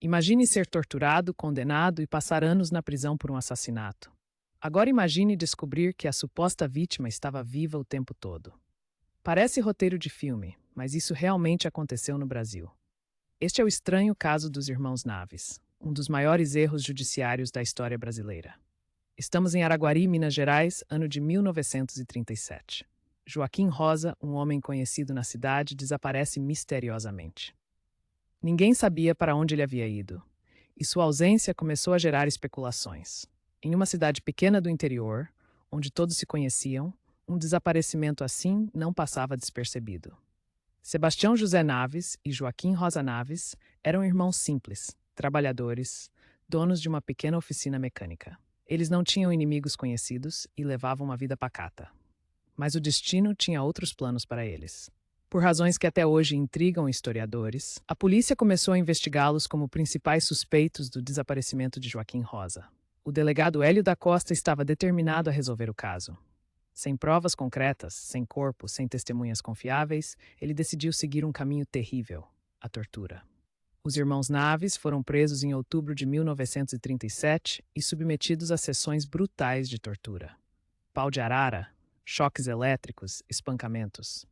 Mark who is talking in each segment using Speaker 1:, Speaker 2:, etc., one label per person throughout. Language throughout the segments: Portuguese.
Speaker 1: Imagine ser torturado, condenado e passar anos na prisão por um assassinato. Agora imagine descobrir que a suposta vítima estava viva o tempo todo. Parece roteiro de filme, mas isso realmente aconteceu no Brasil. Este é o estranho caso dos irmãos Naves, um dos maiores erros judiciários da história brasileira. Estamos em Araguari, Minas Gerais, ano de 1937. Joaquim Rosa, um homem conhecido na cidade, desaparece misteriosamente. Ninguém sabia para onde ele havia ido, e sua ausência começou a gerar especulações. Em uma cidade pequena do interior, onde todos se conheciam, um desaparecimento assim não passava despercebido. Sebastião José Naves e Joaquim Rosa Naves eram irmãos simples, trabalhadores, donos de uma pequena oficina mecânica. Eles não tinham inimigos conhecidos e levavam uma vida pacata. Mas o destino tinha outros planos para eles. Por razões que até hoje intrigam historiadores, a polícia começou a investigá-los como principais suspeitos do desaparecimento de Joaquim Rosa. O delegado Hélio da Costa estava determinado a resolver o caso. Sem provas concretas, sem corpo, sem testemunhas confiáveis, ele decidiu seguir um caminho terrível: a tortura. Os irmãos Naves foram presos em outubro de 1937 e submetidos a sessões brutais de tortura. Pau de arara, choques elétricos, espancamentos.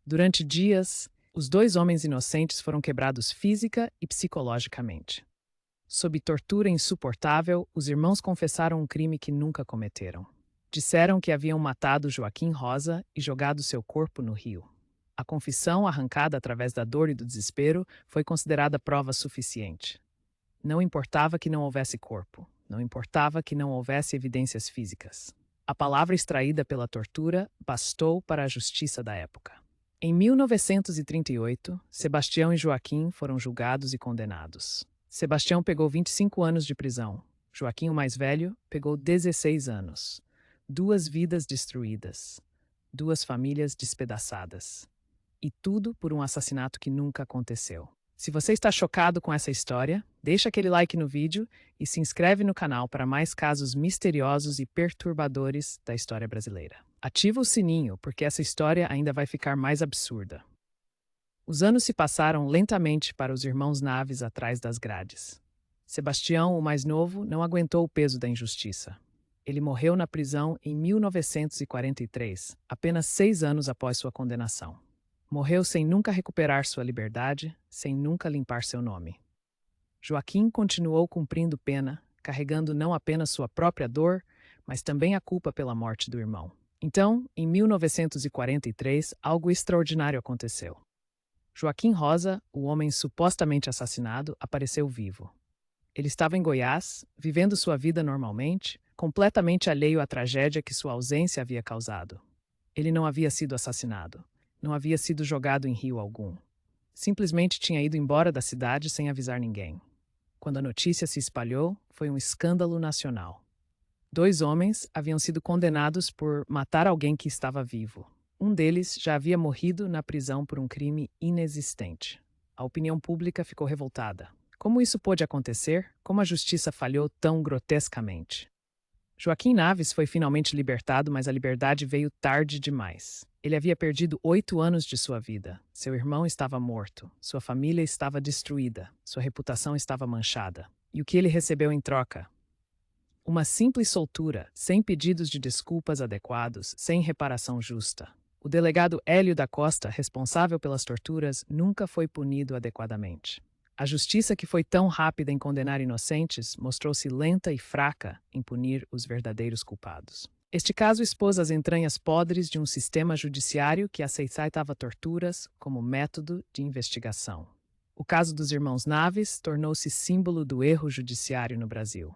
Speaker 1: Durante dias, os dois homens inocentes foram quebrados física e psicologicamente. Sob tortura insuportável, os irmãos confessaram um crime que nunca cometeram. Disseram que haviam matado Joaquim Rosa e jogado seu corpo no rio. A confissão, arrancada através da dor e do desespero, foi considerada prova suficiente. Não importava que não houvesse corpo, não importava que não houvesse evidências físicas. A palavra extraída pela tortura bastou para a justiça da época. Em 1938, Sebastião e Joaquim foram julgados e condenados. Sebastião pegou 25 anos de prisão. Joaquim, o mais velho, pegou 16 anos. 2 vidas destruídas. 2 famílias despedaçadas. E tudo por um assassinato que nunca aconteceu. Se você está chocado com essa história, deixa aquele like no vídeo e se inscreve no canal para mais casos misteriosos e perturbadores da história brasileira. Ativa o sininho, porque essa história ainda vai ficar mais absurda. Os anos se passaram lentamente para os irmãos Naves atrás das grades. Sebastião, o mais novo, não aguentou o peso da injustiça. Ele morreu na prisão em 1943, apenas 6 anos após sua condenação. Morreu sem nunca recuperar sua liberdade, sem nunca limpar seu nome. Joaquim continuou cumprindo pena, carregando não apenas sua própria dor, mas também a culpa pela morte do irmão. Então, em 1943, algo extraordinário aconteceu. Joaquim Rosa, o homem supostamente assassinado, apareceu vivo. Ele estava em Goiás, vivendo sua vida normalmente, completamente alheio à tragédia que sua ausência havia causado. Ele não havia sido assassinado. Não havia sido jogado em rio algum. Simplesmente tinha ido embora da cidade sem avisar ninguém. Quando a notícia se espalhou, foi um escândalo nacional. 2 homens haviam sido condenados por matar alguém que estava vivo. Um deles já havia morrido na prisão por um crime inexistente. A opinião pública ficou revoltada. Como isso pôde acontecer? Como a justiça falhou tão grotescamente? Joaquim Naves foi finalmente libertado, mas a liberdade veio tarde demais. Ele havia perdido 8 anos de sua vida. Seu irmão estava morto. Sua família estava destruída. Sua reputação estava manchada. E o que ele recebeu em troca? Uma simples soltura, sem pedidos de desculpas adequados, sem reparação justa. O delegado Hélio da Costa, responsável pelas torturas, nunca foi punido adequadamente. A justiça, que foi tão rápida em condenar inocentes, mostrou-se lenta e fraca em punir os verdadeiros culpados. Este caso expôs as entranhas podres de um sistema judiciário que aceitava torturas como método de investigação. O caso dos irmãos Naves tornou-se símbolo do erro judiciário no Brasil.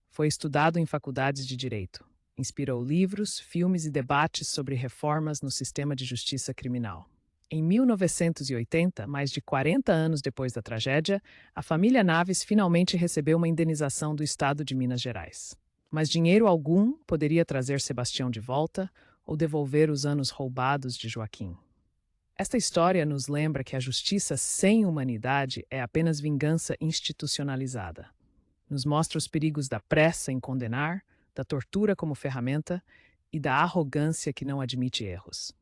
Speaker 1: Foi estudado em faculdades de direito. Inspirou livros, filmes e debates sobre reformas no sistema de justiça criminal. Em 1980, mais de 40 anos depois da tragédia, a família Naves finalmente recebeu uma indenização do estado de Minas Gerais. Mas dinheiro algum poderia trazer Sebastião de volta ou devolver os anos roubados de Joaquim. Esta história nos lembra que a justiça sem humanidade é apenas vingança institucionalizada. Nos mostra os perigos da pressa em condenar, da tortura como ferramenta e da arrogância que não admite erros.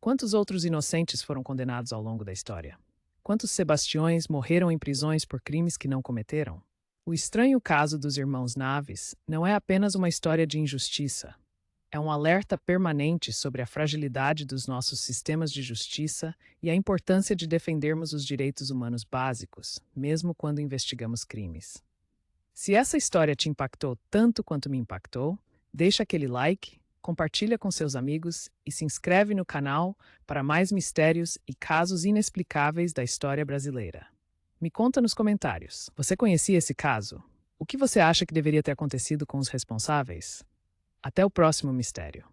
Speaker 1: Quantos outros inocentes foram condenados ao longo da história? quantos Sebastiões morreram em prisões por crimes que não cometeram? O estranho caso dos irmãos Naves não é apenas uma história de injustiça. É um alerta permanente sobre a fragilidade dos nossos sistemas de justiça e a importância de defendermos os direitos humanos básicos, mesmo quando investigamos crimes. Se essa história te impactou tanto quanto me impactou, deixa aquele like, compartilha com seus amigos e se inscreve no canal para mais mistérios e casos inexplicáveis da história brasileira. Me conta nos comentários. Você conhecia esse caso? O que você acha que deveria ter acontecido com os responsáveis? Até o próximo mistério.